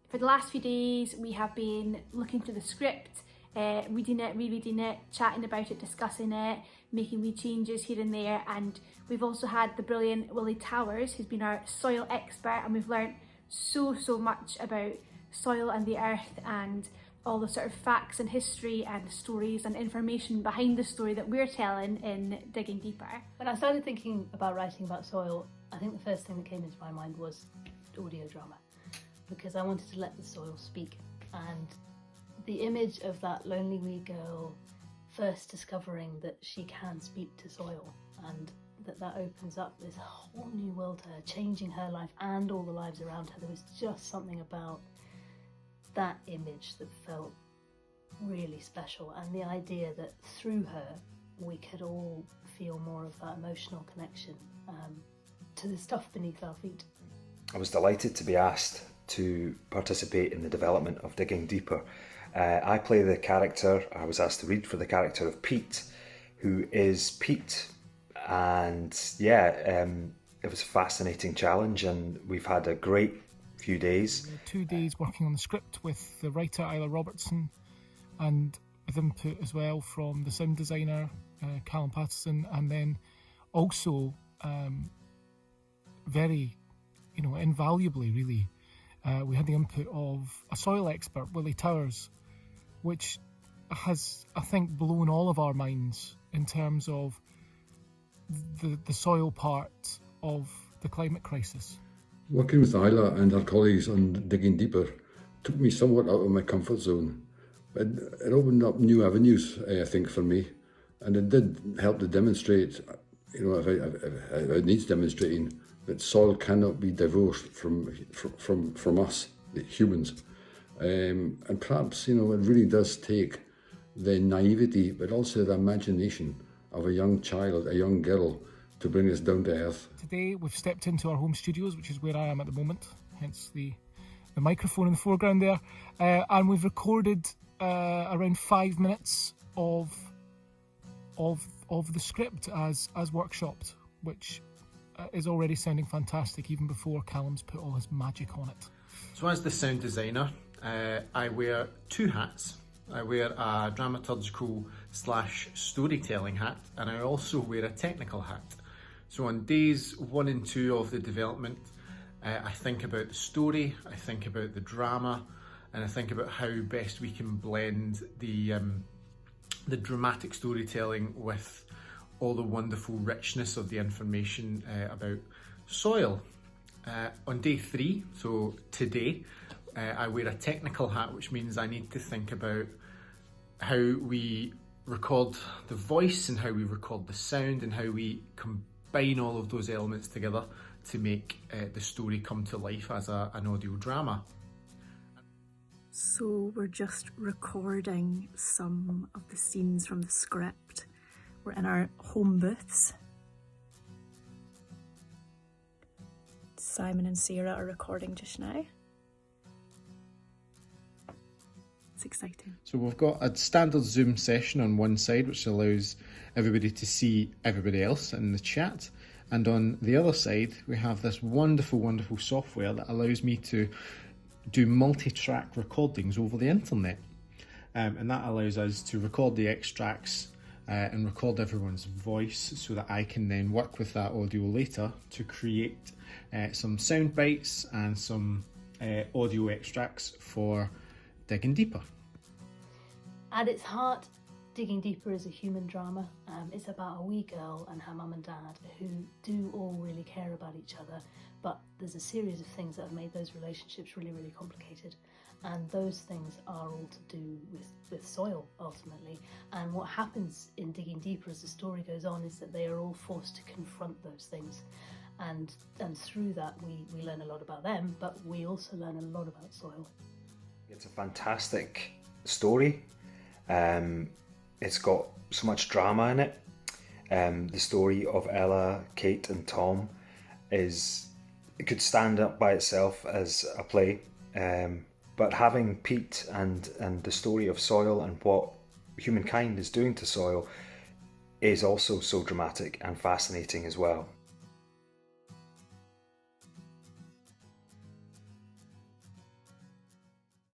For the last few days, we have been looking through the script, reading it, rereading it, chatting about it, discussing it, making wee changes here and there. And we've also had the brilliant Willie Towers, who's been our soil expert, and we've learnt so much about soil and the earth and all the sort of facts and history and stories and information behind the story that we're telling in Digging Deeper. When I started thinking about writing about soil, I think the first thing that came into my mind was audio drama, because I wanted to let the soil speak. And the image of that lonely wee girl first discovering that she can speak to soil, and that opens up this whole new world to her, changing her life and all the lives around her. There was just something about that image that felt really special, and the idea that through her we could all feel more of that emotional connection to the stuff beneath our feet. I was delighted to be asked to participate in the development of Digging Deeper. I play the character, I was asked to read for the character of Pete, who is Pete, and it was a fascinating challenge, and we've had a great few days. 2 days working on the script with the writer Isla Robertson, and with input as well from the sound designer Callum Patterson, and then also very, invaluably really, we had the input of a soil expert, Willie Towers, which has, I think, blown all of our minds in terms of the soil part of the climate crisis. Working with Isla and her colleagues on Digging Deeper took me somewhat out of my comfort zone. It opened up new avenues, I think, for me, and it did help to demonstrate, if it needs demonstrating, that soil cannot be divorced from us, the humans. And perhaps, it really does take the naivety, but also the imagination of a young child, a young girl, to bring us down to earth. Today we've stepped into our home studios, which is where I am at the moment, hence the microphone in the foreground there, and we've recorded around 5 minutes of the script as workshopped, which is already sounding fantastic even before Callum's put all his magic on it. So as the sound designer, I wear two hats. I wear a dramaturgical / storytelling hat, and I also wear a technical hat. So on days 1 and 2 of the development, I think about the story, I think about the drama, and I think about how best we can blend the dramatic storytelling with all the wonderful richness of the information about soil. On day 3, so today, I wear a technical hat, which means I need to think about how we record the voice and how we record the sound and how we combine all of those elements together to make the story come to life as an audio drama. So we're just recording some of the scenes from the script. We're in our home booths. Simon and Sarah are recording just now. It's exciting. So we've got a standard Zoom session on one side, which allows everybody to see everybody else in the chat. And on the other side, we have this wonderful, wonderful software that allows me to do multi-track recordings over the internet. And that allows us to record the extracts and record everyone's voice so that I can then work with that audio later to create some sound bites and some audio extracts for Digging Deeper. At its heart, Digging Deeper is a human drama. It's about a wee girl and her mum and dad who do all really care about each other, but there's a series of things that have made those relationships really, really complicated. And those things are all to do with soil, ultimately. And what happens in Digging Deeper as the story goes on is that they are all forced to confront those things. And through that, we learn a lot about them, but we also learn a lot about soil. It's a fantastic story. It's got so much drama in it. The story of Ella, Kate and Tom it could stand up by itself as a play, but having Pete and the story of soil and what humankind is doing to soil is also so dramatic and fascinating as well.